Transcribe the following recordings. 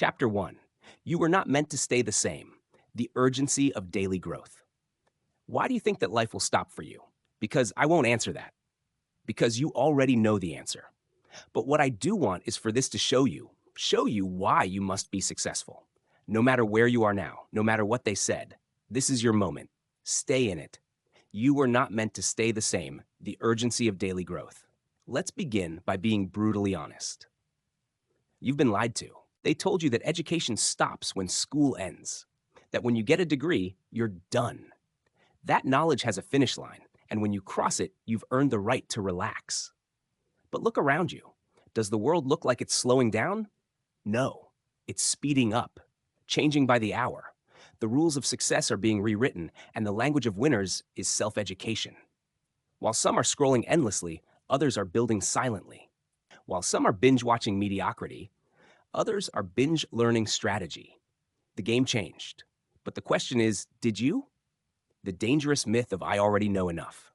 Chapter 1. You were not meant to stay the same. The urgency of daily growth. Why do you think that life will stop for you? Because I won't answer that. Because you already know the answer. But what I do want is for this to show you why you must be successful. No matter where you are now, no matter what they said, this is your moment. Stay in it. You were not meant to stay the same. The urgency of daily growth. Let's begin by being brutally honest. You've been lied to. They told you that education stops when school ends, that when you get a degree, you're done. That knowledge has a finish line, and when you cross it, you've earned the right to relax. But look around you. Does the world look like it's slowing down? No, it's speeding up, changing by the hour. The rules of success are being rewritten, and the language of winners is self-education. While some are scrolling endlessly, others are building silently. While some are binge-watching mediocrity, others are binge-learning strategy. The game changed. But the question is, did you? The dangerous myth of I already know enough.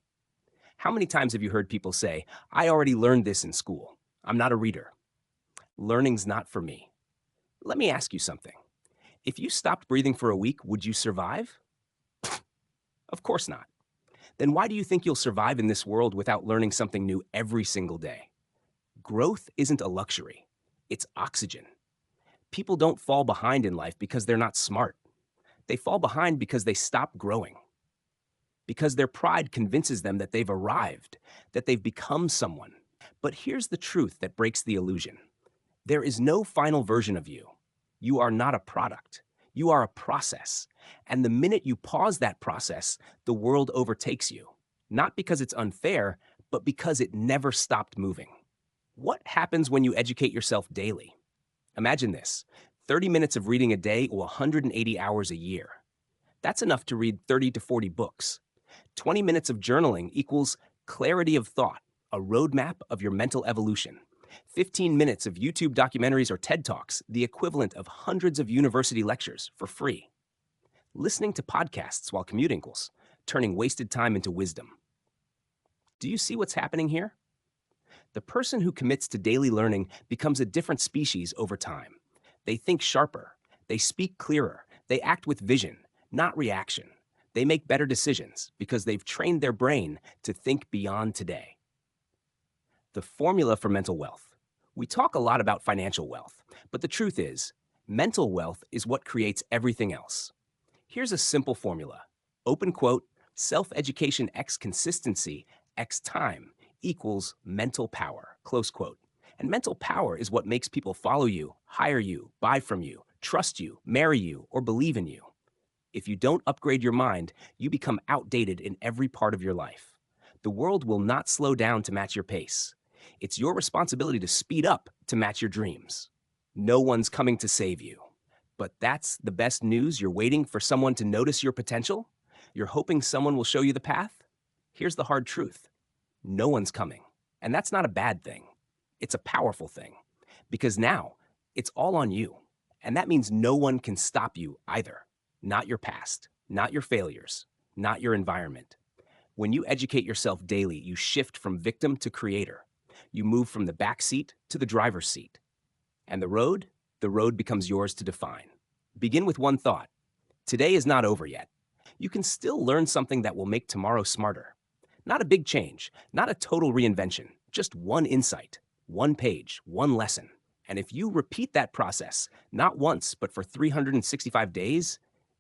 How many times have you heard people say, I already learned this in school. I'm not a reader. Learning's not for me. Let me ask you something. If you stopped breathing for a week, would you survive? Of course not. Then why do you think you'll survive in this world without learning something new every single day? Growth isn't a luxury. It's oxygen. People don't fall behind in life because they're not smart. They fall behind because they stop growing. Because their pride convinces them that they've arrived, that they've become someone. But here's the truth that breaks the illusion. There is no final version of you. You are not a product. You are a process. And the minute you pause that process, the world overtakes you. Not because it's unfair, but because it never stopped moving. What happens when you educate yourself daily? Imagine this, 30 minutes of reading a day or 180 hours a year. That's enough to read 30 to 40 books. 20 minutes of journaling equals clarity of thought, a roadmap of your mental evolution. 15 minutes of YouTube documentaries or TED Talks, the equivalent of hundreds of university lectures for free. Listening to podcasts while commuting equals turning wasted time into wisdom. Do you see what's happening here? The person who commits to daily learning becomes a different species over time. They think sharper, they speak clearer, they act with vision, not reaction. They make better decisions because they've trained their brain to think beyond today. The formula for mental wealth. We talk a lot about financial wealth, but the truth is, mental wealth is what creates everything else. Here's a simple formula. Open quote, self-education x consistency x time equals mental power, close quote. And mental power is what makes people follow you, hire you, buy from you, trust you, marry you, or believe in you. If you don't upgrade your mind, you become outdated in every part of your life. The world will not slow down to match your pace. It's your responsibility to speed up to match your dreams. No one's coming to save you. But that's the best news. You're waiting for someone to notice your potential? You're hoping someone will show you the path? Here's the hard truth. No one's coming. And that's not a bad thing. It's a powerful thing. Because now, it's all on you. And that means no one can stop you either. Not your past, not your failures, not your environment. When you educate yourself daily, you shift from victim to creator. You move from the back seat to the driver's seat. And the road becomes yours to define. Begin with one thought. Today is not over yet. You can still learn something that will make tomorrow smarter. Not a big change, not a total reinvention, just one insight, one page, one lesson. And if you repeat that process, not once, but for 365 days,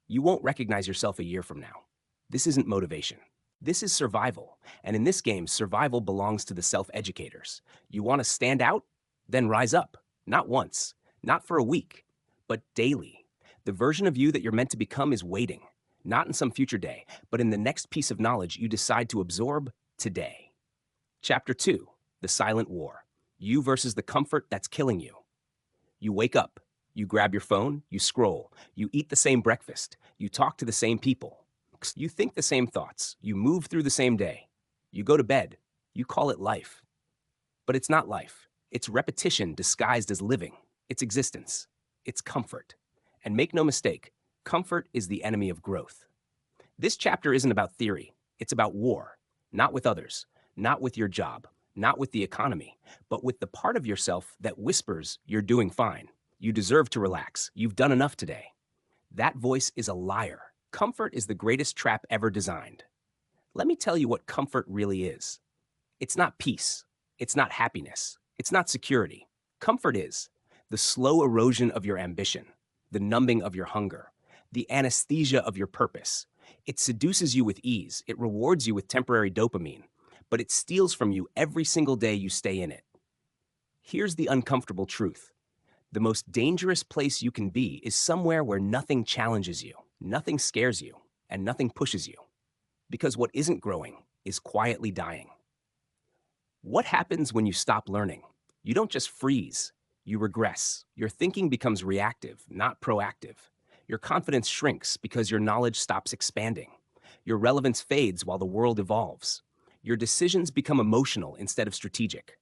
you won't recognize yourself a year from now. This isn't motivation. This is survival. And in this game, survival belongs to the self-educators. You want to stand out? Then rise up. Not once, not for a week, but daily. The version of you that you're meant to become is waiting, not in some future day, but in the next piece of knowledge you decide to absorb today. Chapter 2, The Silent War. You versus the comfort that's killing you. You wake up. You grab your phone, you scroll, you eat the same breakfast, you talk to the same people, you think the same thoughts, you move through the same day, you go to bed, you call it life. But it's not life. It's repetition disguised as living. It's existence. It's comfort. And make no mistake, comfort is the enemy of growth. This chapter isn't about theory. It's about war, not with others, not with your job, not with the economy, but with the part of yourself that whispers you're doing fine. You deserve to relax. You've done enough today. That voice is a liar. Comfort is the greatest trap ever designed. Let me tell you what comfort really is. It's not peace. It's not happiness. It's not security. Comfort is the slow erosion of your ambition, the numbing of your hunger, the anesthesia of your purpose. It seduces you with ease. It rewards you with temporary dopamine, but it steals from you every single day you stay in it. Here's the uncomfortable truth. The most dangerous place you can be is somewhere where nothing challenges you, nothing scares you, and nothing pushes you. Because what isn't growing is quietly dying. What happens when you stop learning? You don't just freeze, you regress. Your thinking becomes reactive, not proactive. Your confidence shrinks because your knowledge stops expanding. Your relevance fades while the world evolves. Your decisions become emotional instead of strategic.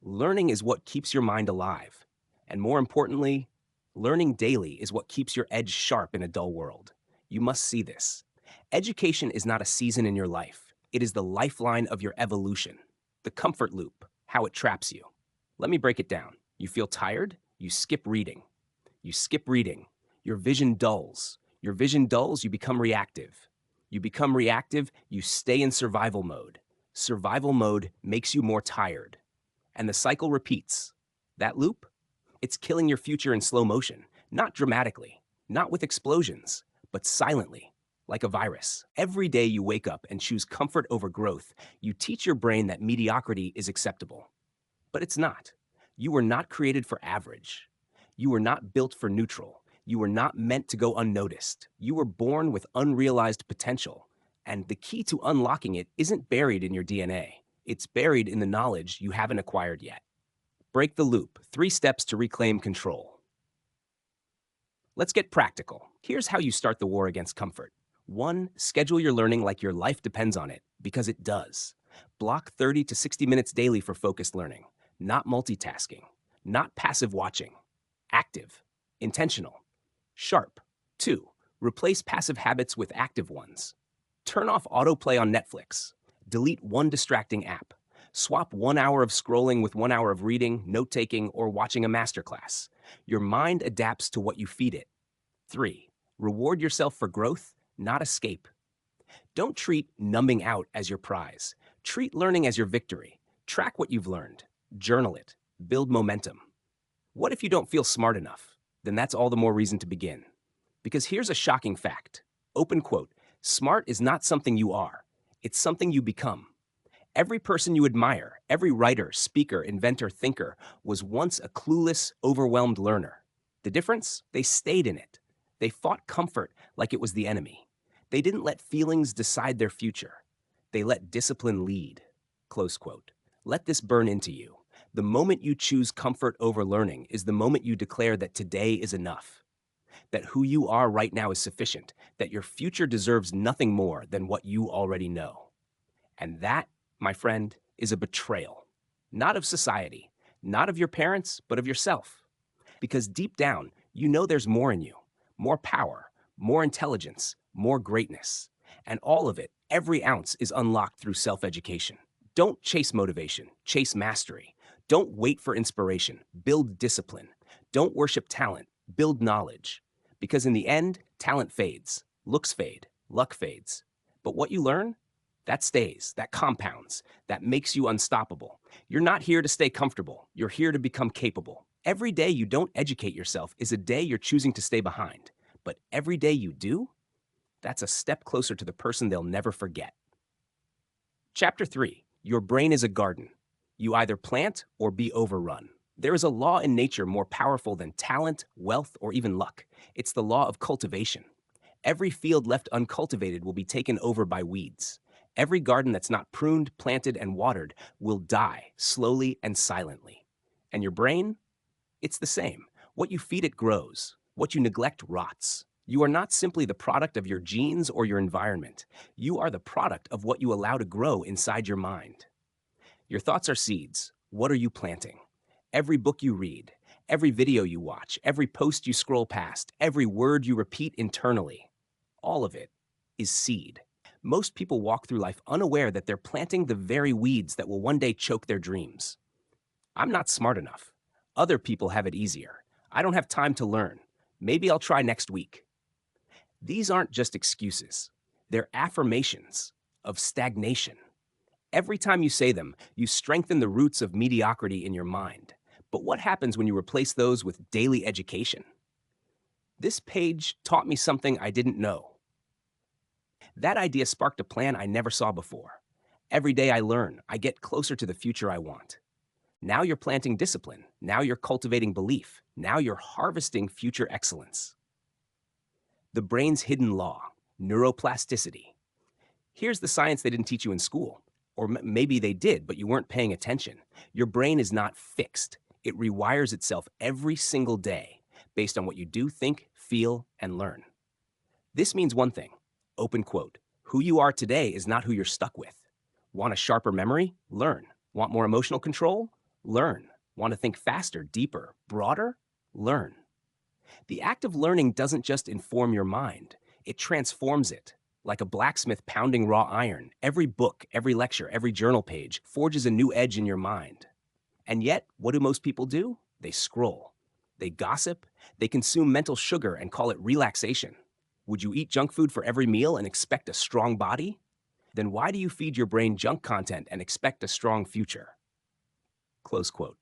Learning is what keeps your mind alive. And more importantly, learning daily is what keeps your edge sharp in a dull world. You must see this. Education is not a season in your life. It is the lifeline of your evolution. The comfort loop, how it traps you. Let me break it down. You feel tired? You skip reading. You skip reading. Your vision dulls. Your vision dulls, you become reactive. You become reactive, you stay in survival mode. Survival mode makes you more tired. And the cycle repeats. That loop? It's killing your future in slow motion, not dramatically, not with explosions, but silently, like a virus. Every day you wake up and choose comfort over growth, you teach your brain that mediocrity is acceptable. But it's not. You were not created for average. You were not built for neutral. You were not meant to go unnoticed. You were born with unrealized potential. And the key to unlocking it isn't buried in your DNA. It's buried in the knowledge you haven't acquired yet. Break the loop. 3 steps to reclaim control. Let's get practical. Here's how you start the war against comfort. 1. Schedule your learning like your life depends on it, because it does. Block 30 to 60 minutes daily for focused learning, not multitasking, not passive watching. Active, intentional, sharp. 2. Replace passive habits with active ones. Turn off autoplay on Netflix. Delete one distracting app. Swap 1 hour of scrolling with 1 hour of reading, note-taking, or watching a masterclass. Your mind adapts to what you feed it. 3. Reward yourself for growth, not escape. Don't treat numbing out as your prize. Treat learning as your victory. Track what you've learned. Journal it. Build momentum. What if you don't feel smart enough? Then that's all the more reason to begin. Because here's a shocking fact. Open quote, smart is not something you are. It's something you become. Every person you admire, every writer, speaker, inventor, thinker, was once a clueless, overwhelmed learner. The difference? They stayed in it. They fought comfort like it was the enemy. They didn't let feelings decide their future. They let discipline lead. Close quote. Let this burn into you. The moment you choose comfort over learning is the moment you declare that today is enough. That who you are right now is sufficient. That your future deserves nothing more than what you already know. And that, my friend, is a betrayal. Not of society, not of your parents, but of yourself. Because deep down, you know there's more in you. More power, more intelligence, more greatness. And all of it, every ounce, is unlocked through self-education. Don't chase motivation, chase mastery. Don't wait for inspiration, build discipline. Don't worship talent, build knowledge. Because in the end, talent fades, looks fade, luck fades. But what you learn, that stays, that compounds, that makes you unstoppable. You're not here to stay comfortable, you're here to become capable. Every day you don't educate yourself is a day you're choosing to stay behind. But every day you do, that's a step closer to the person they'll never forget. Chapter 3. Your brain is a garden. You either plant or be overrun. There is a law in nature more powerful than talent, wealth, or even luck. It's the law of cultivation. Every field left uncultivated will be taken over by weeds. Every garden that's not pruned, planted, and watered will die slowly and silently. And your brain? It's the same. What you feed it grows. What you neglect rots. You are not simply the product of your genes or your environment. You are the product of what you allow to grow inside your mind. Your thoughts are seeds. What are you planting? Every book you read, every video you watch, every post you scroll past, every word you repeat internally, all of it is seed. Most people walk through life unaware that they're planting the very weeds that will one day choke their dreams. I'm not smart enough. Other people have it easier. I don't have time to learn. Maybe I'll try next week. These aren't just excuses, they're affirmations of stagnation. Every time you say them, you strengthen the roots of mediocrity in your mind. But what happens when you replace those with daily education? This page taught me something I didn't know. That idea sparked a plan I never saw before. Every day I learn, I get closer to the future I want. Now you're planting discipline. Now you're cultivating belief. Now you're harvesting future excellence. The brain's hidden law, neuroplasticity. Here's the science they didn't teach you in school. Or maybe they did, but you weren't paying attention. Your brain is not fixed. It rewires itself every single day based on what you do, think, feel, and learn. This means one thing, open quote, who you are today is not who you're stuck with. Want a sharper memory? Learn. Want more emotional control? Learn. Want to think faster, deeper, broader? Learn. The act of learning doesn't just inform your mind, it transforms it. Like a blacksmith pounding raw iron, every book, every lecture, every journal page forges a new edge in your mind. And yet, what do most people do? They scroll. They gossip. They consume mental sugar and call it relaxation. Would you eat junk food for every meal and expect a strong body? Then why do you feed your brain junk content and expect a strong future? Close quote.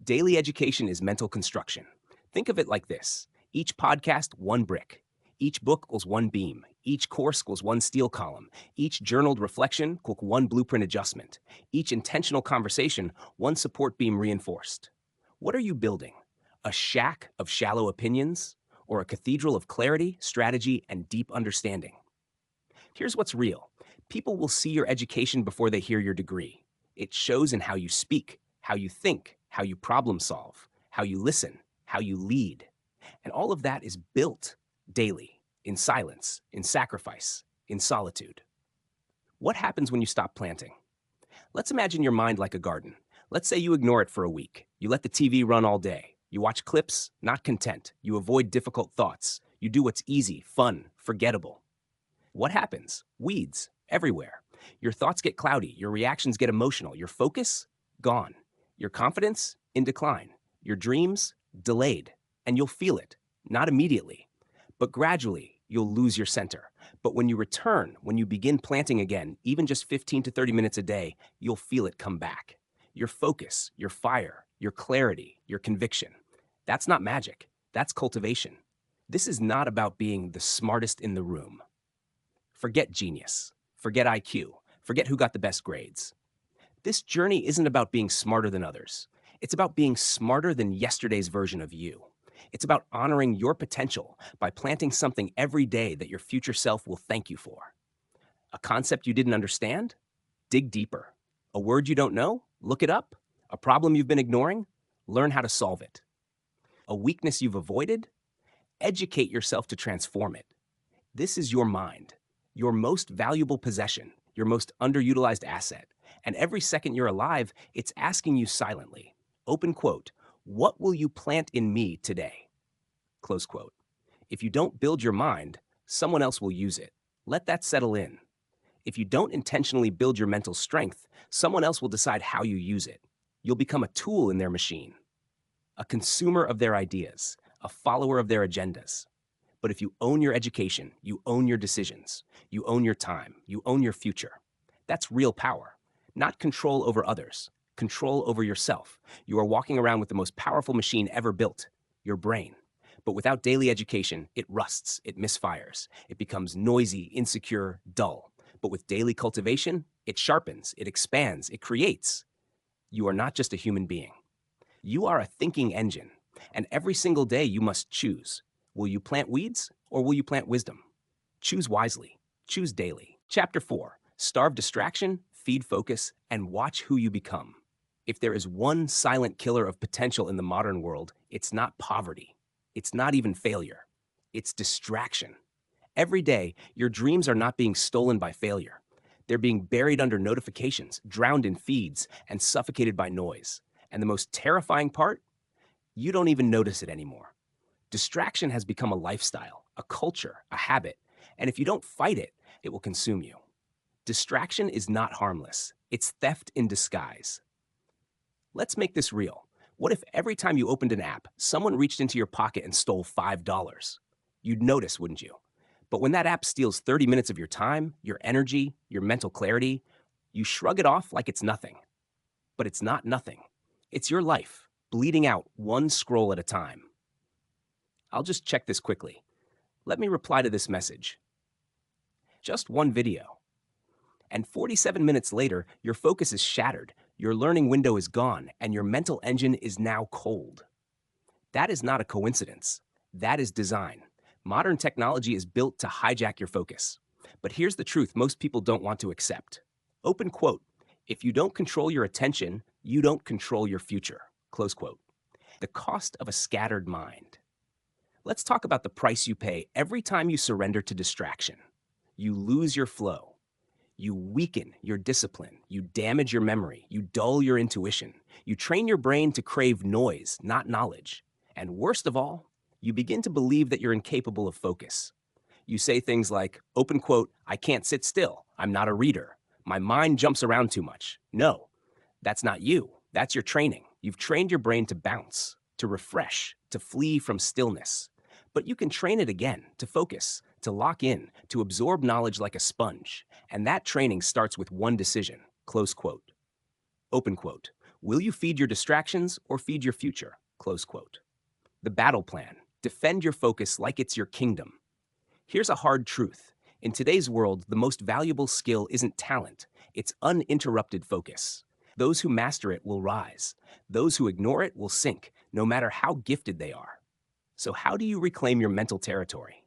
Daily education is mental construction. Think of it like this. Each podcast, one brick. Each book equals one beam. Each course equals one steel column. Each journaled reflection equals one blueprint adjustment. Each intentional conversation, one support beam reinforced. What are you building? A shack of shallow opinions? Or a cathedral of clarity, strategy, and deep understanding? Here's what's real. People will see your education before they hear your degree. It shows in how you speak, how you think, how you problem solve, how you listen, how you lead. And all of that is built daily, in silence, in sacrifice, in solitude. What happens when you stop planting? Let's imagine your mind like a garden. Let's say you ignore it for a week. You let the TV run all day. You watch clips, not content. You avoid difficult thoughts. You do what's easy, fun, forgettable. What happens? Weeds everywhere. Your thoughts get cloudy. Your reactions get emotional. Your focus? Gone. Your confidence? In decline. Your dreams? Delayed. And you'll feel it. Not immediately, but gradually you'll lose your center. But when you return, when you begin planting again, even just 15 to 30 minutes a day, you'll feel it come back. Your focus, your fire, your clarity, your conviction. That's not magic. That's cultivation. This is not about being the smartest in the room. Forget genius. Forget IQ. Forget who got the best grades. This journey isn't about being smarter than others. It's about being smarter than yesterday's version of you. It's about honoring your potential by planting something every day that your future self will thank you for. A concept you didn't understand? Dig deeper. A word you don't know? Look it up. A problem you've been ignoring? Learn how to solve it. A weakness you've avoided? Educate yourself to transform it. This is your mind, your most valuable possession, your most underutilized asset. And every second you're alive, it's asking you silently, open quote, what will you plant in me today? Close quote. If you don't build your mind, someone else will use it. Let that settle in. If you don't intentionally build your mental strength, someone else will decide how you use it. You'll become a tool in their machine, a consumer of their ideas, a follower of their agendas. But if you own your education, you own your decisions, you own your time, you own your future. That's real power, not control over others, control over yourself. You are walking around with the most powerful machine ever built, your brain. But without daily education, it rusts, it misfires, it becomes noisy, insecure, dull. But with daily cultivation, it sharpens, it expands, it creates. You are not just a human being. You are a thinking engine, and every single day you must choose. Will you plant weeds or will you plant wisdom? Choose wisely. Choose daily. Chapter 4. Starve distraction, feed focus, and watch who you become. If there is one silent killer of potential in the modern world, it's not poverty. It's not even failure. It's distraction. Every day, your dreams are not being stolen by failure. They're being buried under notifications, drowned in feeds, and suffocated by noise. And the most terrifying part? You don't even notice it anymore. Distraction has become a lifestyle, a culture, a habit. And if you don't fight it, it will consume you. Distraction is not harmless. It's theft in disguise. Let's make this real. What if every time you opened an app, someone reached into your pocket and stole $5? You'd notice, wouldn't you? But when that app steals 30 minutes of your time, your energy, your mental clarity, you shrug it off like it's nothing. But it's not nothing. It's your life, bleeding out one scroll at a time. I'll just check this quickly. Let me reply to this message. Just one video. And 47 minutes later, your focus is shattered, your learning window is gone, and your mental engine is now cold. That is not a coincidence. That is design. Modern technology is built to hijack your focus. But here's the truth most people don't want to accept. Open quote, "If you don't control your attention, you don't control your future." Close quote. The cost of a scattered mind. Let's talk about the price you pay every time you surrender to distraction. You lose your flow. You weaken your discipline. You damage your memory. You dull your intuition. You train your brain to crave noise, not knowledge. And worst of all, you begin to believe that you're incapable of focus. You say things like, open quote, "I can't sit still. I'm not a reader. My mind jumps around too much." No, that's not you. That's your training. You've trained your brain to bounce, to refresh, to flee from stillness. But you can train it again, to focus, to lock in, to absorb knowledge like a sponge. And that training starts with one decision, close quote. Open quote. Will you feed your distractions or feed your future? Close quote. The battle plan. Defend your focus like it's your kingdom. Here's a hard truth. In today's world, the most valuable skill isn't talent, it's uninterrupted focus. Those who master it will rise. Those who ignore it will sink, no matter how gifted they are. So how do you reclaim your mental territory?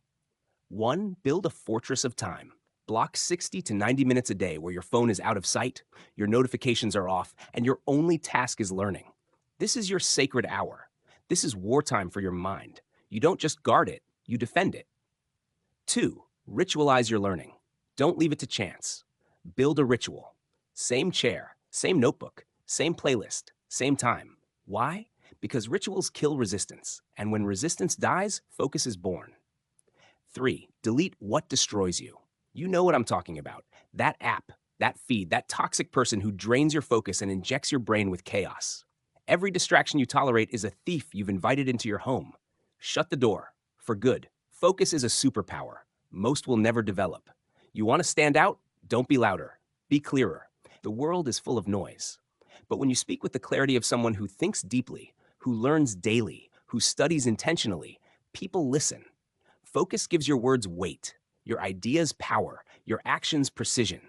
1. Build a fortress of time. Block 60 to 90 minutes a day where your phone is out of sight, your notifications are off, and your only task is learning. This is your sacred hour. This is wartime for your mind. You don't just guard it, you defend it. 2. Ritualize your learning. Don't leave it to chance. Build a ritual. Same chair, same notebook, same playlist, same time. Why? Because rituals kill resistance, and when resistance dies, focus is born. 3. Delete what destroys you. You know what I'm talking about. That app, that feed, that toxic person who drains your focus and injects your brain with chaos. Every distraction you tolerate is a thief you've invited into your home. Shut the door, for good. Focus is a superpower. Most will never develop. You want to stand out? Don't be louder. Be clearer. The world is full of noise. But when you speak with the clarity of someone who thinks deeply, who learns daily, who studies intentionally, people listen. Focus gives your words weight, your ideas power, your actions precision.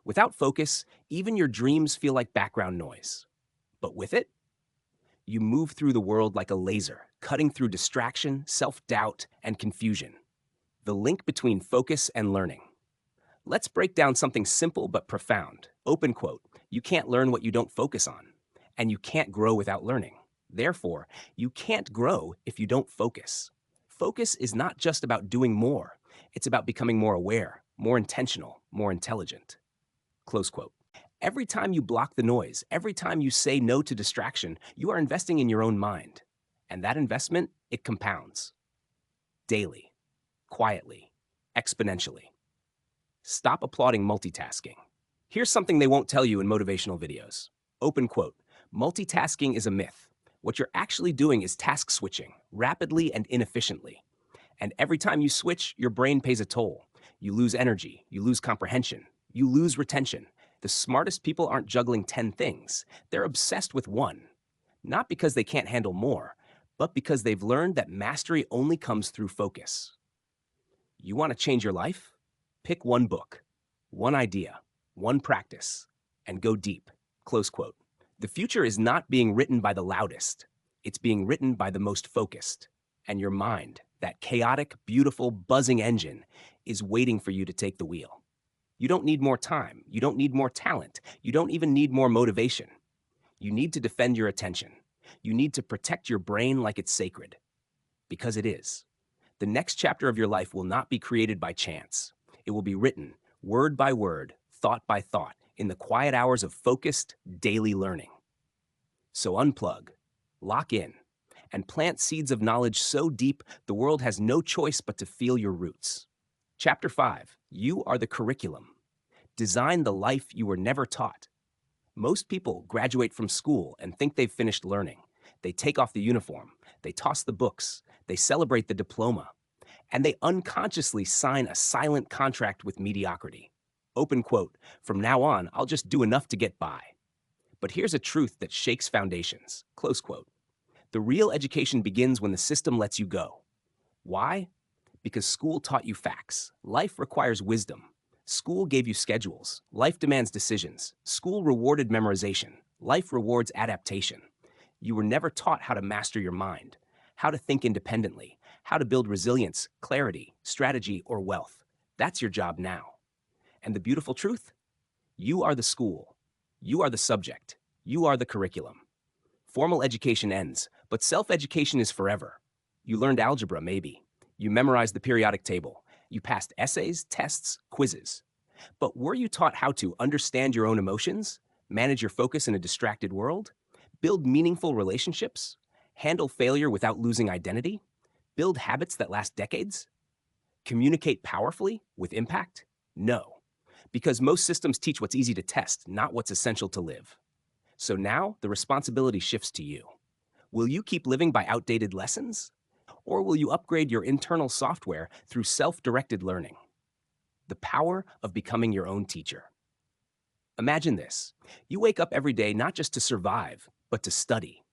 Without focus, even your dreams feel like background noise. But with it, you move through the world like a laser, cutting through distraction, self-doubt, and confusion. The link between focus and learning. Let's break down something simple but profound. Open quote, "You can't learn what you don't focus on, and you can't grow without learning. Therefore, you can't grow if you don't focus." Focus is not just about doing more. It's about becoming more aware, more intentional, more intelligent. Close quote. Every time you block the noise, every time you say no to distraction, you are investing in your own mind. And that investment, it compounds. Daily, quietly, exponentially. Stop applauding multitasking. Here's something they won't tell you in motivational videos. Open quote, "Multitasking is a myth. What you're actually doing is task switching, rapidly and inefficiently. And every time you switch, your brain pays a toll. You lose energy, you lose comprehension, you lose retention. The smartest people aren't juggling 10 things. They're obsessed with one. Not because they can't handle more, but because they've learned that mastery only comes through focus." You want to change your life? Pick one book, one idea, one practice, and go deep. Close quote. The future is not being written by the loudest. It's being written by the most focused. And your mind, that chaotic, beautiful, buzzing engine, is waiting for you to take the wheel. You don't need more time. You don't need more talent. You don't even need more motivation. You need to defend your attention. You need to protect your brain like it's sacred. Because it is. The next chapter of your life will not be created by chance. It will be written, word by word, thought by thought, in the quiet hours of focused, daily learning. So unplug, lock in, and plant seeds of knowledge so deep the world has no choice but to feel your roots. Chapter 5, You Are the Curriculum. Design the life you were never taught. Most people graduate from school and think they've finished learning. They take off the uniform, they toss the books, they celebrate the diploma, and they unconsciously sign a silent contract with mediocrity. Open quote, "From now on, I'll just do enough to get by." But here's a truth that shakes foundations. Close quote. The real education begins when the system lets you go. Why? Because school taught you facts. Life requires wisdom. School gave you schedules. Life demands decisions. School rewarded memorization. Life rewards adaptation. You were never taught how to master your mind, how to think independently, how to build resilience, clarity, strategy, or wealth. That's your job now. And the beautiful truth? You are the school. You are the subject. You are the curriculum. Formal education ends, but self-education is forever. You learned algebra, maybe. You memorized the periodic table. You passed essays, tests, quizzes. But were you taught how to understand your own emotions, manage your focus in a distracted world, build meaningful relationships, handle failure without losing identity, build habits that last decades, communicate powerfully with impact? No, because most systems teach what's easy to test, not what's essential to live. So now the responsibility shifts to you. Will you keep living by outdated lessons? Or will you upgrade your internal software through self-directed learning? The power of becoming your own teacher. Imagine this. You wake up every day not just to survive, but to study.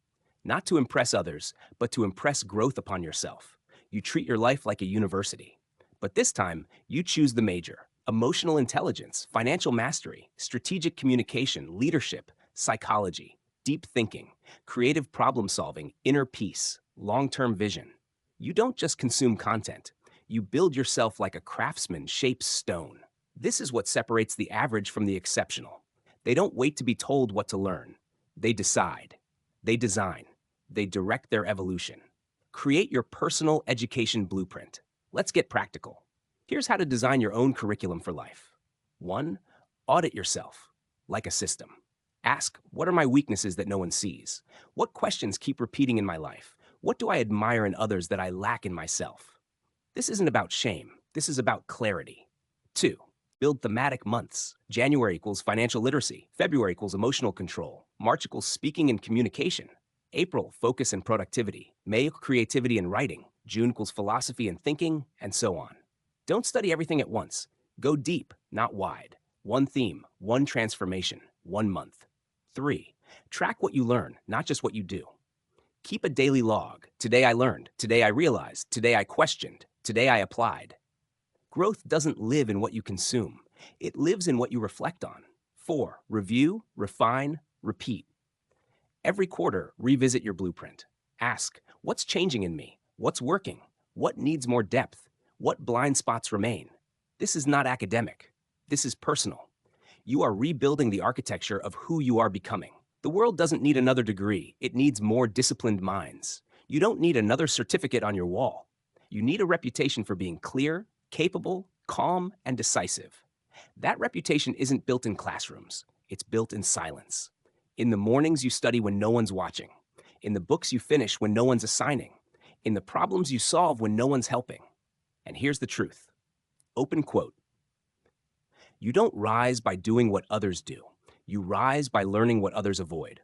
Not to impress others, but to impress growth upon yourself. You treat your life like a university. But this time, you choose the major: emotional intelligence, financial mastery, strategic communication, leadership, psychology, deep thinking, creative problem solving, inner peace, long-term vision. You don't just consume content. You build yourself like a craftsman shapes stone. This is what separates the average from the exceptional. They don't wait to be told what to learn. They decide. They design. They direct their evolution. Create your personal education blueprint. Let's get practical. Here's how to design your own curriculum for life. 1. Audit yourself like a system. Ask, what are my weaknesses that no one sees? What questions keep repeating in my life? What do I admire in others that I lack in myself? This isn't about shame. This is about clarity. 2. Build thematic months. January equals financial literacy. February equals emotional control. March equals speaking and communication. April, focus and productivity. May, creativity and writing. June equals philosophy and thinking, and so on. Don't study everything at once. Go deep, not wide. One theme, one transformation, 1 month. 3. Track what you learn, not just what you do. Keep a daily log. Today I learned. Today I realized. Today I questioned. Today I applied. Growth doesn't live in what you consume. It lives in what you reflect on. 4. Review, refine, repeat. Every quarter, revisit your blueprint. Ask, what's changing in me? What's working? What needs more depth? What blind spots remain? This is not academic. This is personal. You are rebuilding the architecture of who you are becoming. The world doesn't need another degree. It needs more disciplined minds. You don't need another certificate on your wall. You need a reputation for being clear, capable, calm, and decisive. That reputation isn't built in classrooms. It's built in silence. In the mornings you study when no one's watching. In the books you finish when no one's assigning. In the problems you solve when no one's helping. And here's the truth. Open quote. You don't rise by doing what others do. You rise by learning what others avoid.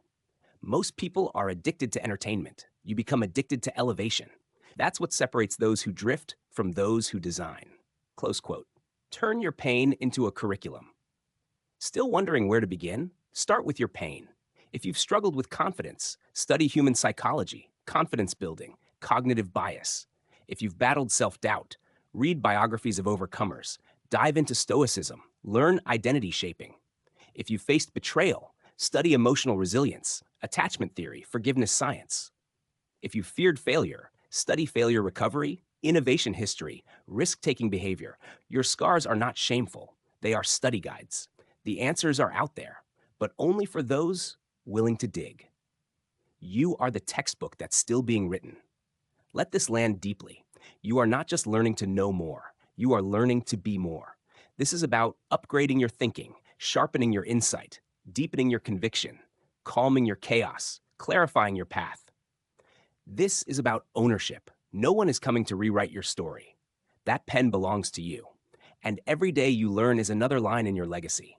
Most people are addicted to entertainment. You become addicted to elevation. That's what separates those who drift from those who design. Close quote. Turn your pain into a curriculum. Still wondering where to begin? Start with your pain. If you've struggled with confidence, study human psychology, confidence building, cognitive bias. If you've battled self-doubt, read biographies of overcomers, dive into stoicism, learn identity shaping. If you've faced betrayal, study emotional resilience, attachment theory, forgiveness science. If you've feared failure, study failure recovery, innovation history, risk-taking behavior. Your scars are not shameful. They are study guides. The answers are out there, but only for those willing to dig. You are the textbook that's still being written. Let this land deeply. You are not just learning to know more. You are learning to be more. This is about upgrading your thinking, sharpening your insight, deepening your conviction, calming your chaos, clarifying your path. This is about ownership. No one is coming to rewrite your story. That pen belongs to you. And every day you learn is another line in your legacy.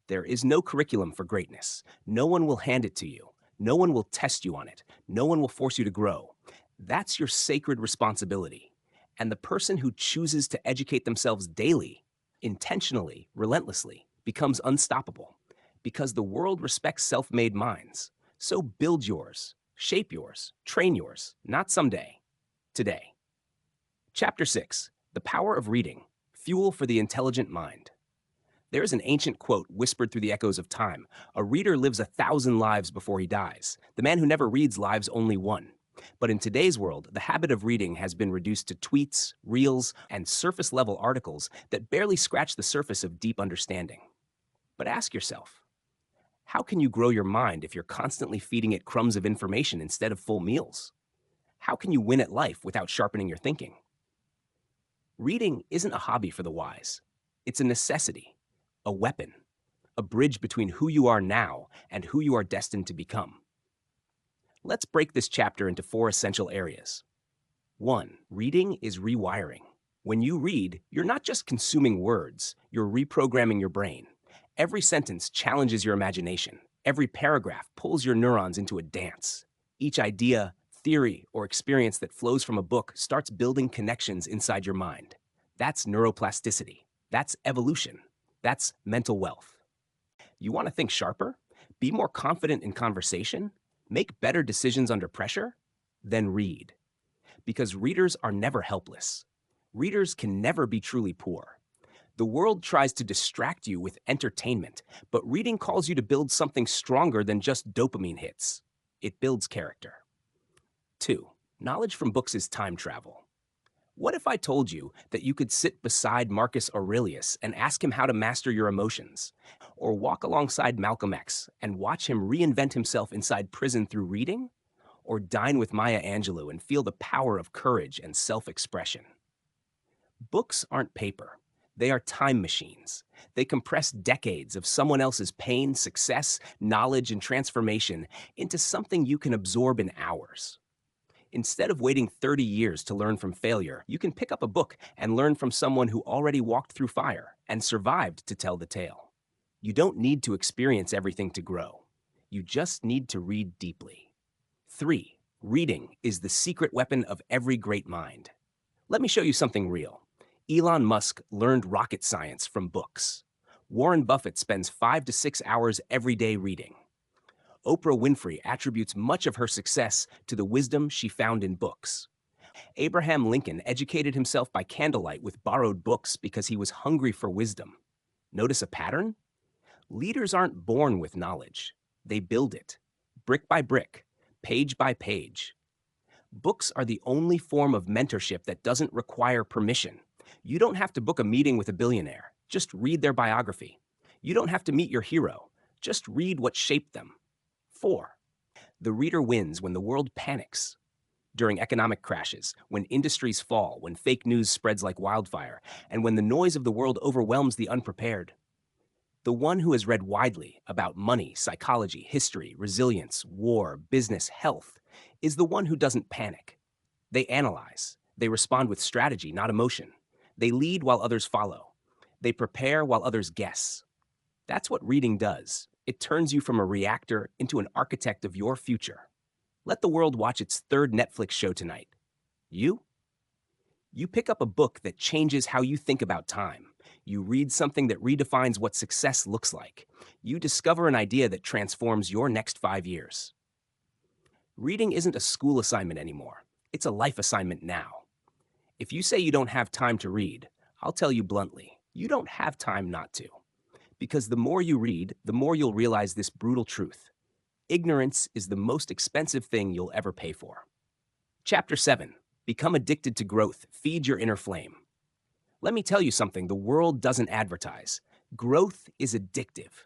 There is no curriculum for greatness. No one will hand it to you. No one will test you on it. No one will force you to grow. That's your sacred responsibility. And the person who chooses to educate themselves daily, intentionally, relentlessly, becomes unstoppable because the world respects self-made minds. So build yours, shape yours, train yours, not someday, today. Chapter 6, The Power of Reading, Fuel for the Intelligent Mind. There is an ancient quote whispered through the echoes of time. A reader lives 1,000 lives before he dies. The man who never reads lives only one. But in today's world, the habit of reading has been reduced to tweets, reels, and surface-level articles that barely scratch the surface of deep understanding. But ask yourself, how can you grow your mind if you're constantly feeding it crumbs of information instead of full meals? How can you win at life without sharpening your thinking? Reading isn't a hobby for the wise. It's a necessity, a weapon, a bridge between who you are now and who you are destined to become. Let's break this chapter into 4 essential areas. 1. Reading is rewiring. When you read, you're not just consuming words, you're reprogramming your brain. Every sentence challenges your imagination. Every paragraph pulls your neurons into a dance. Each idea, theory, or experience that flows from a book starts building connections inside your mind. That's neuroplasticity. That's evolution. That's mental wealth. You want to think sharper? Be more confident in conversation? Make better decisions under pressure? Then read. Because readers are never helpless. Readers can never be truly poor. The world tries to distract you with entertainment, but reading calls you to build something stronger than just dopamine hits. It builds character. 2. Knowledge from books is time travel. What if I told you that you could sit beside Marcus Aurelius and ask him how to master your emotions? Or walk alongside Malcolm X and watch him reinvent himself inside prison through reading? Or dine with Maya Angelou and feel the power of courage and self-expression? Books aren't paper. They are time machines. They compress decades of someone else's pain, success, knowledge, and transformation into something you can absorb in hours. Instead of waiting 30 years to learn from failure, you can pick up a book and learn from someone who already walked through fire and survived to tell the tale. You don't need to experience everything to grow. You just need to read deeply. 3. Reading is the secret weapon of every great mind. Let me show you something real. Elon Musk learned rocket science from books. Warren Buffett spends 5 to 6 hours every day reading. Oprah Winfrey attributes much of her success to the wisdom she found in books. Abraham Lincoln educated himself by candlelight with borrowed books because he was hungry for wisdom. Notice a pattern? Leaders aren't born with knowledge. They build it, brick by brick, page by page. Books are the only form of mentorship that doesn't require permission. You don't have to book a meeting with a billionaire. Just read their biography. You don't have to meet your hero. Just read what shaped them. 4. The reader wins when the world panics. During economic crashes, when industries fall, when fake news spreads like wildfire, and when the noise of the world overwhelms the unprepared. The one who has read widely about money, psychology, history, resilience, war, business, health, is the one who doesn't panic. They analyze. They respond with strategy, not emotion. They lead while others follow. They prepare while others guess. That's what reading does. It turns you from a reactor into an architect of your future. Let the world watch its 3rd Netflix show tonight. You? You pick up a book that changes how you think about time. You read something that redefines what success looks like. You discover an idea that transforms your next 5 years. Reading isn't a school assignment anymore. It's a life assignment now. If you say you don't have time to read, I'll tell you bluntly, you don't have time not to. Because the more you read, the more you'll realize this brutal truth. Ignorance is the most expensive thing you'll ever pay for. Chapter 7. Become addicted to growth. Feed your inner flame. Let me tell you something the world doesn't advertise. Growth is addictive.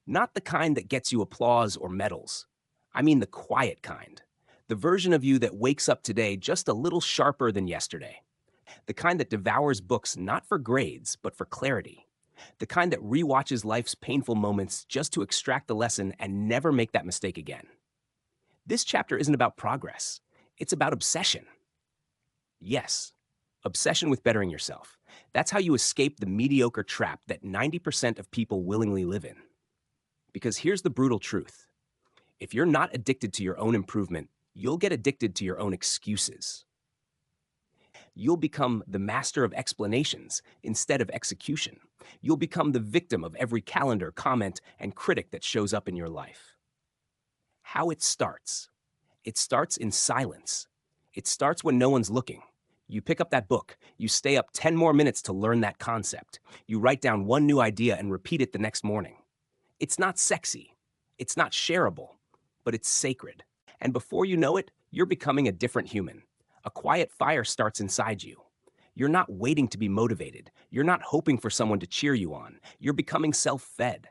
Not the kind that gets you applause or medals. I mean the quiet kind. The version of you that wakes up today just a little sharper than yesterday. The kind that devours books not for grades, but for clarity. The kind that rewatches life's painful moments just to extract the lesson and never make that mistake again. This chapter isn't about progress. It's about obsession. Yes, obsession with bettering yourself. That's how you escape the mediocre trap that 90% of people willingly live in. Because here's the brutal truth. If you're not addicted to your own improvement, you'll get addicted to your own excuses. You'll become the master of explanations instead of execution. You'll become the victim of every calendar, comment, and critic that shows up in your life. How it starts. It starts in silence. It starts when no one's looking. You pick up that book. You stay up 10 more minutes to learn that concept. You write down one new idea and repeat it the next morning. It's not sexy. It's not shareable, but it's sacred. And before you know it, you're becoming a different human. A quiet fire starts inside you. You're not waiting to be motivated. You're not hoping for someone to cheer you on. You're becoming self-fed.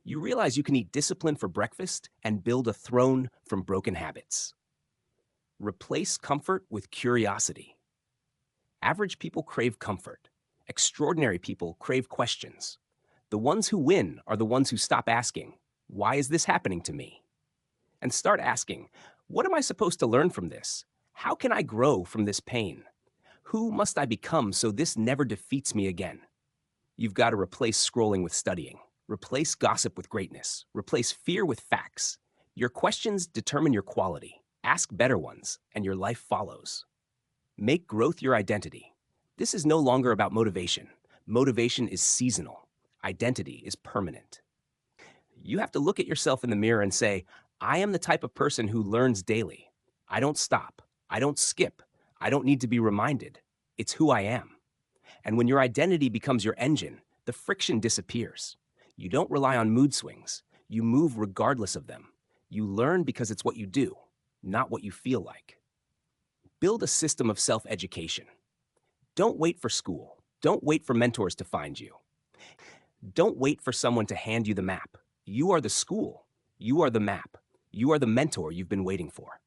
You realize you can eat discipline for breakfast and build a throne from broken habits. Replace comfort with curiosity. Average people crave comfort. Extraordinary people crave questions. The ones who win are the ones who stop asking, "Why is this happening to me?" and start asking, "What am I supposed to learn from this? How can I grow from this pain? Who must I become so this never defeats me again?" You've got to replace scrolling with studying. Replace gossip with greatness. Replace fear with facts. Your questions determine your quality. Ask better ones, and your life follows. Make growth your identity. This is no longer about motivation. Motivation is seasonal. Identity is permanent. You have to look at yourself in the mirror and say, "I am the type of person who learns daily. I don't stop. I don't skip. I don't need to be reminded. It's who I am." And when your identity becomes your engine, the friction disappears. You don't rely on mood swings. You move regardless of them. You learn because it's what you do, not what you feel like. Build a system of self-education. Don't wait for school. Don't wait for mentors to find you. Don't wait for someone to hand you the map. You are the school. You are the map. You are the mentor you've been waiting for.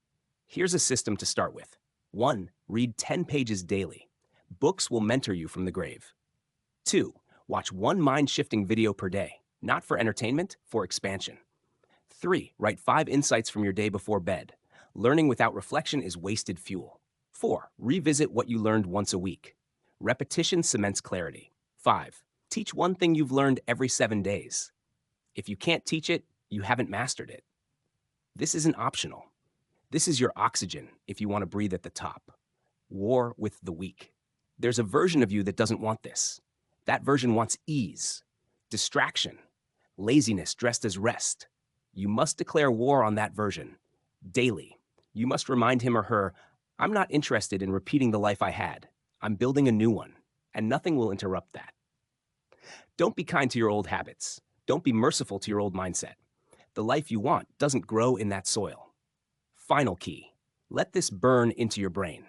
Here's a system to start with. 1. Read 10 pages daily. Books will mentor you from the grave. 2. Watch one mind-shifting video per day, not for entertainment, for expansion. 3. Write 5 insights from your day before bed. Learning without reflection is wasted fuel. 4. Revisit what you learned once a week. Repetition cements clarity. 5. Teach one thing you've learned every 7 days. If you can't teach it, you haven't mastered it. This isn't optional. This is your oxygen if you want to breathe at the top. War with the weak. There's a version of you that doesn't want this. That version wants ease, distraction, laziness dressed as rest. You must declare war on that version, daily. You must remind him or her, "I'm not interested in repeating the life I had. I'm building a new one, and nothing will interrupt that." Don't be kind to your old habits. Don't be merciful to your old mindset. The life you want doesn't grow in that soil. Final key. Let this burn into your brain.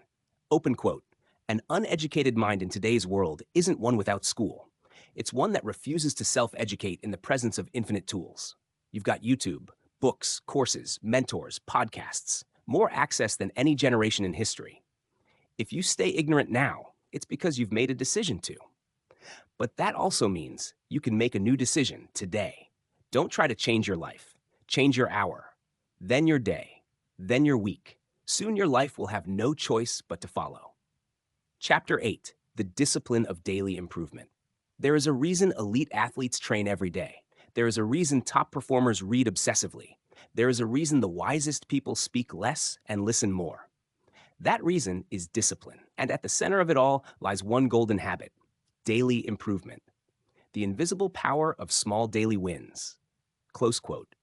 Open quote. An uneducated mind in today's world isn't one without school. It's one that refuses to self-educate in the presence of infinite tools. You've got YouTube, books, courses, mentors, podcasts, more access than any generation in history. If you stay ignorant now, it's because you've made a decision to. But that also means you can make a new decision today. Don't try to change your life. Change your hour, then your day, then your week. Soon your life will have no choice but to follow. Chapter 8, The Discipline of Daily Improvement. There is a reason elite athletes train every day. There is a reason top performers read obsessively. There is a reason the wisest people speak less and listen more. That reason is discipline, and at the center of it all lies one golden habit: daily improvement. The invisible power of small daily wins. Close quote.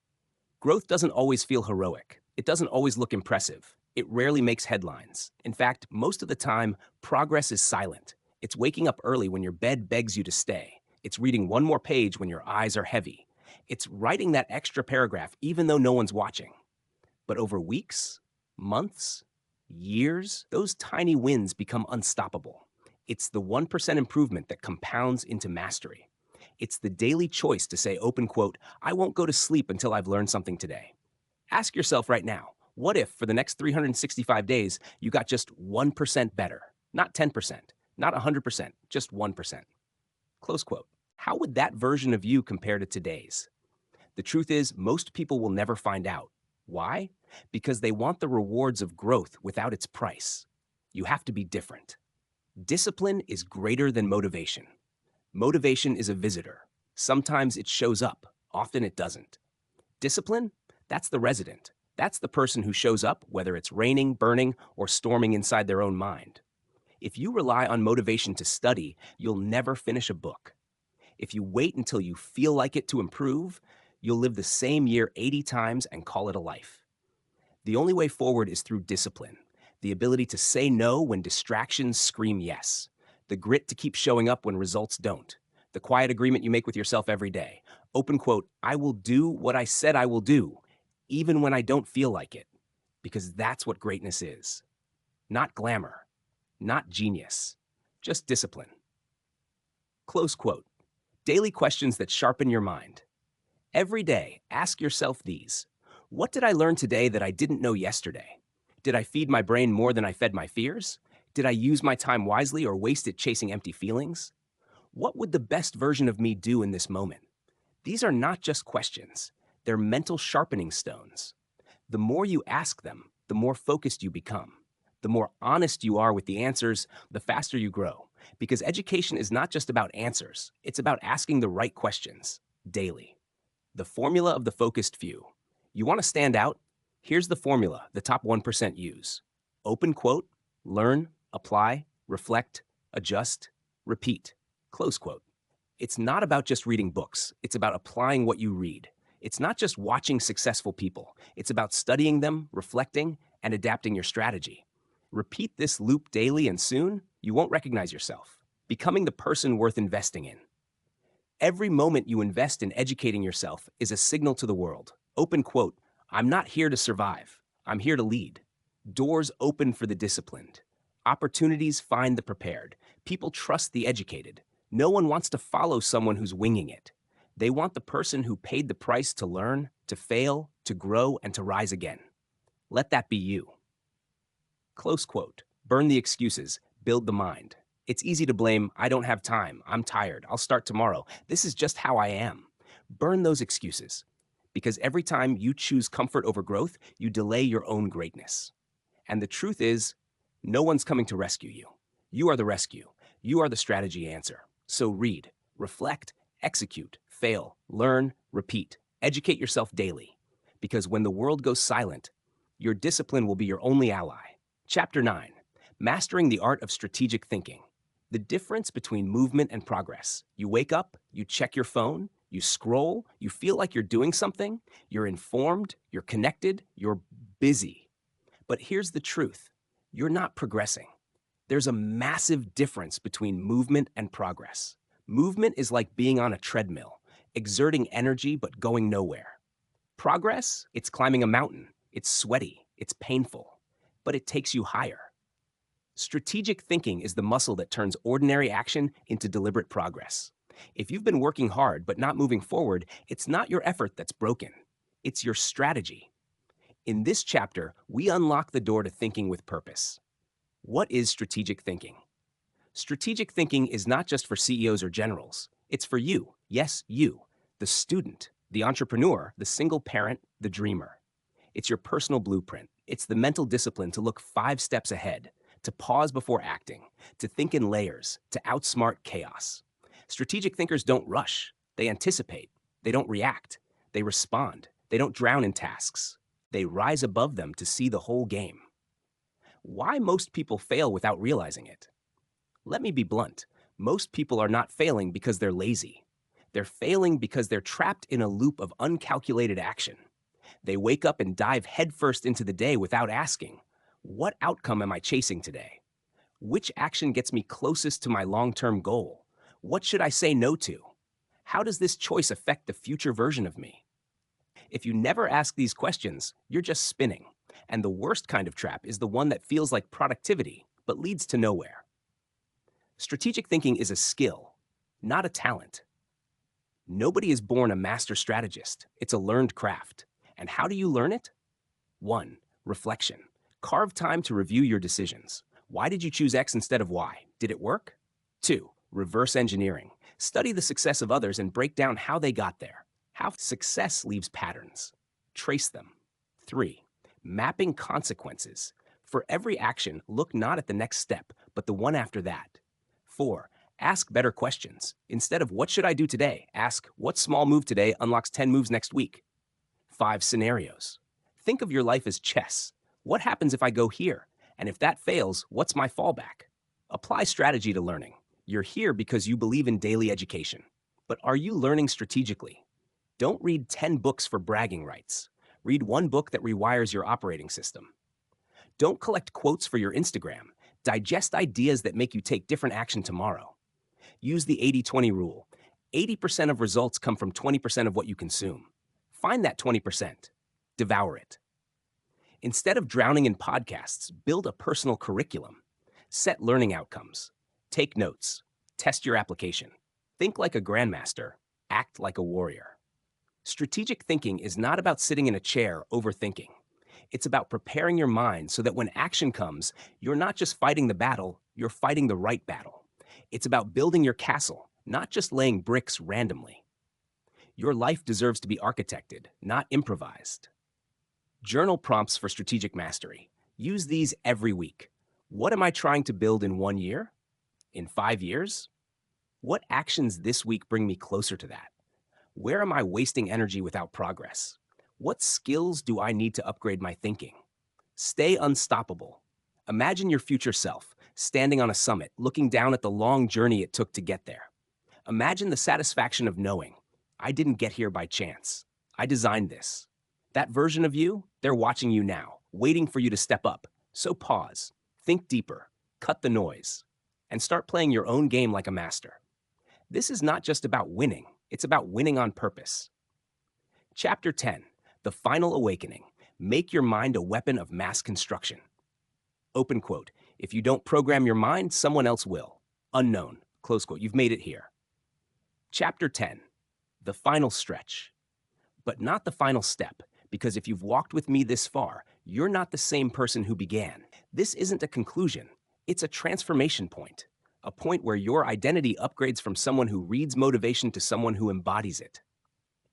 Growth doesn't always feel heroic. It doesn't always look impressive. It rarely makes headlines. In fact, most of the time, progress is silent. It's waking up early when your bed begs you to stay. It's reading one more page when your eyes are heavy. It's writing that extra paragraph even though no one's watching. But over weeks, months, years, those tiny wins become unstoppable. It's the 1% improvement that compounds into mastery. It's the daily choice to say, open quote, "I won't go to sleep until I've learned something today." Ask yourself right now, what if for the next 365 days, you got just 1% better? Not 10%, not 100%, just 1%. Close quote. How would that version of you compare to today's? The truth is, most people will never find out. Why? Because they want the rewards of growth without its price. You have to be different. Discipline is greater than motivation. Motivation is a visitor. Sometimes it shows up, often it doesn't. Discipline? That's the resident. That's the person who shows up whether it's raining, burning, or storming inside their own mind. If you rely on motivation to study, you'll never finish a book. If you wait until you feel like it to improve, you'll live the same year 80 times and call it a life. The only way forward is through discipline, the ability to say no when distractions scream yes, the grit to keep showing up when results don't, the quiet agreement you make with yourself every day. Open quote, I will do what I said I will do, even when I don't feel like it, because that's what greatness is. Not glamour, not genius, just discipline. Close quote. Daily questions that sharpen your mind. Every day, ask yourself these. What did I learn today that I didn't know yesterday? Did I feed my brain more than I fed my fears? Did I use my time wisely or waste it chasing empty feelings? What would the best version of me do in this moment? These are not just questions. They're mental sharpening stones. The more you ask them, the more focused you become. The more honest you are with the answers, the faster you grow. Because education is not just about answers, it's about asking the right questions daily. The formula of the focused few. You want to stand out? Here's the formula the top 1% use. Open quote, learn, apply, reflect, adjust, repeat. Close quote. It's not about just reading books. It's about applying what you read. It's not just watching successful people. It's about studying them, reflecting, and adapting your strategy. Repeat this loop daily and soon, you won't recognize yourself, becoming the person worth investing in. Every moment you invest in educating yourself is a signal to the world. Open quote, I'm not here to survive. I'm here to lead. Doors open for the disciplined. Opportunities find the prepared. People trust the educated. No one wants to follow someone who's winging it. They want the person who paid the price to learn, to fail, to grow, and to rise again. Let that be you. Close quote. Burn the excuses. Build the mind. It's easy to blame, I don't have time, I'm tired, I'll start tomorrow. This is just how I am. Burn those excuses. Because every time you choose comfort over growth, you delay your own greatness. And the truth is, no one's coming to rescue you. You are the rescue. You are the strategy answer. So read, reflect, execute, fail, learn, repeat. Educate yourself daily. Because when the world goes silent, your discipline will be your only ally. Chapter 9. Mastering the Art of Strategic Thinking. The difference between movement and progress. You wake up, you check your phone, you scroll, you feel like you're doing something, you're informed, you're connected, you're busy. But here's the truth. You're not progressing. There's a massive difference between movement and progress. Movement is like being on a treadmill, exerting energy but going nowhere. Progress, it's climbing a mountain. It's sweaty, it's painful, but it takes you higher. Strategic thinking is the muscle that turns ordinary action into deliberate progress. If you've been working hard but not moving forward, it's not your effort that's broken. It's your strategy. In this chapter, we unlock the door to thinking with purpose. What is strategic thinking? Strategic thinking is not just for CEOs or generals. It's for you, yes, you, the student, the entrepreneur, the single parent, the dreamer. It's your personal blueprint. It's the mental discipline to look 5 steps ahead, to pause before acting, to think in layers, to outsmart chaos. Strategic thinkers don't rush. They anticipate. They don't react. They respond. They don't drown in tasks. They rise above them to see the whole game. Why most people fail without realizing it? Let me be blunt. Most people are not failing because they're lazy. They're failing because they're trapped in a loop of uncalculated action. They wake up and dive headfirst into the day without asking, what outcome am I chasing today? Which action gets me closest to my long-term goal? What should I say no to? How does this choice affect the future version of me? If you never ask these questions, you're just spinning. And the worst kind of trap is the one that feels like productivity, but leads to nowhere. Strategic thinking is a skill, not a talent. Nobody is born a master strategist. It's a learned craft. And how do you learn it? 1. Reflection. Carve time to review your decisions. Why did you choose X instead of Y? Did it work? 2. Reverse engineering. Study the success of others and break down how they got there. How success leaves patterns. Trace them. 3. Mapping consequences. For every action, look not at the next step, but the one after that. 4. Ask better questions. Instead of what should I do today, ask what small move today unlocks 10 moves next week. 5 scenarios. Think of your life as chess. What happens if I go here? And if that fails, what's my fallback? Apply strategy to learning. You're here because you believe in daily education. But are you learning strategically? Don't read 10 books for bragging rights. Read one book that rewires your operating system. Don't collect quotes for your Instagram. Digest ideas that make you take different action tomorrow. Use the 80-20 rule. 80% of results come from 20% of what you consume. Find that 20%. Devour it. Instead of drowning in podcasts, build a personal curriculum. Set learning outcomes. Take notes. Test your application. Think like a grandmaster. Act like a warrior. Strategic thinking is not about sitting in a chair overthinking. It's about preparing your mind so that when action comes, you're not just fighting the battle, you're fighting the right battle. It's about building your castle, not just laying bricks randomly. Your life deserves to be architected, not improvised. Journal prompts for strategic mastery. Use these every week. What am I trying to build in 1 year? In 5 years? What actions this week bring me closer to that? Where am I wasting energy without progress? What skills do I need to upgrade my thinking? Stay unstoppable. Imagine your future self, standing on a summit, looking down at the long journey it took to get there. Imagine the satisfaction of knowing, I didn't get here by chance. I designed this. That version of you, they're watching you now, waiting for you to step up. So pause, think deeper, cut the noise, and start playing your own game like a master. This is not just about winning, it's about winning on purpose. Chapter 10, The Final Awakening. Make your mind a weapon of mass construction. Open quote. If you don't program your mind, someone else will. Unknown. Close quote. You've made it here. Chapter 10, The Final Stretch. But not the final step, because if you've walked with me this far, you're not the same person who began. This isn't a conclusion. It's a transformation point. A point where your identity upgrades from someone who reads motivation to someone who embodies it.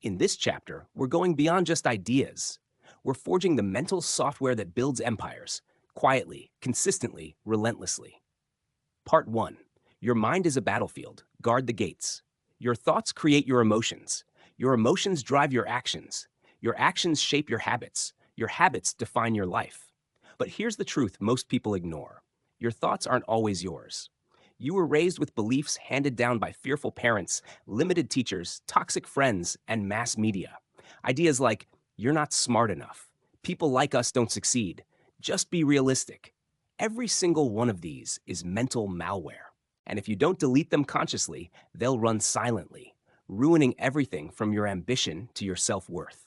In this chapter, we're going beyond just ideas. We're forging the mental software that builds empires, quietly, consistently, relentlessly. Part 1. Your mind is a battlefield. Guard the gates. Your thoughts create your emotions. Your emotions drive your actions. Your actions shape your habits. Your habits define your life. But here's the truth most people ignore. Your thoughts aren't always yours. You were raised with beliefs handed down by fearful parents, limited teachers, toxic friends, and mass media. Ideas like, you're not smart enough. People like us don't succeed. Just be realistic. Every single one of these is mental malware. And if you don't delete them consciously, they'll run silently, ruining everything from your ambition to your self-worth.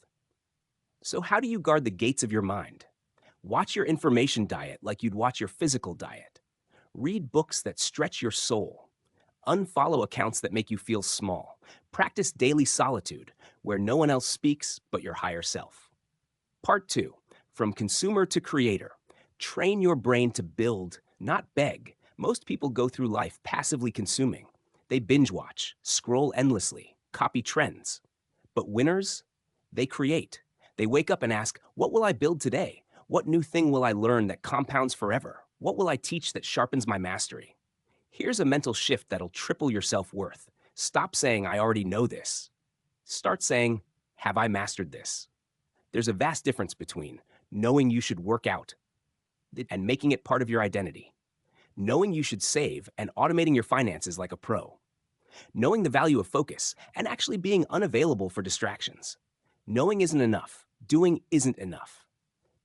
So how do you guard the gates of your mind? Watch your information diet like you'd watch your physical diet. Read books that stretch your soul. Unfollow accounts that make you feel small. Practice daily solitude, where no one else speaks but your higher self. Part 2. From consumer to creator. Train your brain to build, not beg. Most people go through life passively consuming. They binge watch, scroll endlessly, copy trends. But winners, they create. They wake up and ask, what will I build today? What new thing will I learn that compounds forever? What will I teach that sharpens my mastery? Here's a mental shift that'll triple your self-worth. Stop saying, I already know this. Start saying, have I mastered this? There's a vast difference between knowing you should work out and making it part of your identity. Knowing you should save and automating your finances like a pro. Knowing the value of focus and actually being unavailable for distractions. Knowing isn't enough. Doing isn't enough.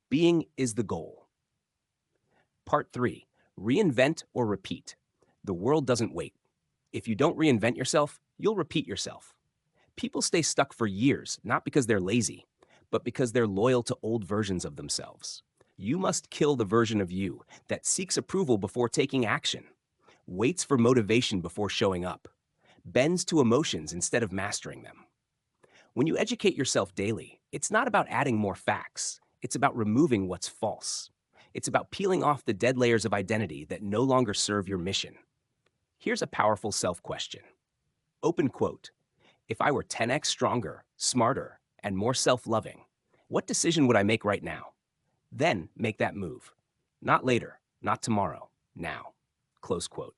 Being is the goal. Part 3. Reinvent or repeat. The world doesn't wait. If you don't reinvent yourself, you'll repeat yourself. People stay stuck for years, not because they're lazy, but because they're loyal to old versions of themselves. You must kill the version of you that seeks approval before taking action, waits for motivation before showing up, bends to emotions instead of mastering them. When you educate yourself daily, it's not about adding more facts. It's about removing what's false. It's about peeling off the dead layers of identity that no longer serve your mission. Here's a powerful self-question. Open quote. If I were 10x stronger, smarter, and more self-loving, what decision would I make right now? Then make that move. Not later, not tomorrow, now. Close quote.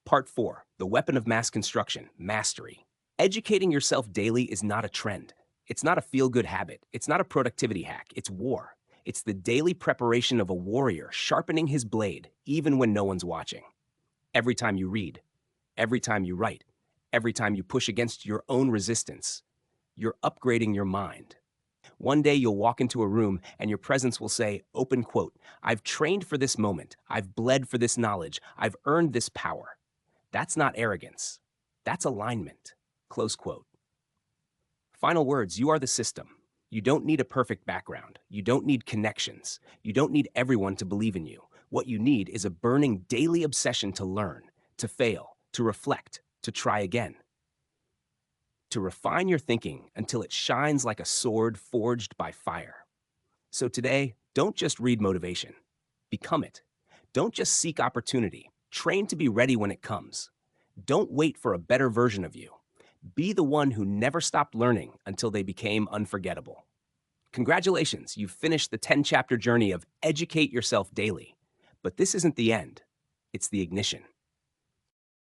Part 4. The weapon of mass construction, mastery. Educating yourself daily is not a trend. It's not a feel-good habit. It's not a productivity hack. It's war. It's the daily preparation of a warrior sharpening his blade, even when no one's watching. Every time you read, every time you write, every time you push against your own resistance, you're upgrading your mind. One day you'll walk into a room and your presence will say, open quote, I've trained for this moment. I've bled for this knowledge. I've earned this power. That's not arrogance. That's alignment. Close quote. Final words, you are the system. You don't need a perfect background. You don't need connections. You don't need everyone to believe in you. What you need is a burning daily obsession to learn, to fail, to reflect, to try again. To refine your thinking until it shines like a sword forged by fire. So today, don't just read motivation. Become it. Don't just seek opportunity. Train to be ready when it comes. Don't wait for a better version of you. Be the one who never stopped learning until they became unforgettable. Congratulations, you've finished the 10-chapter journey of Educate Yourself Daily. But this isn't the end. It's the ignition.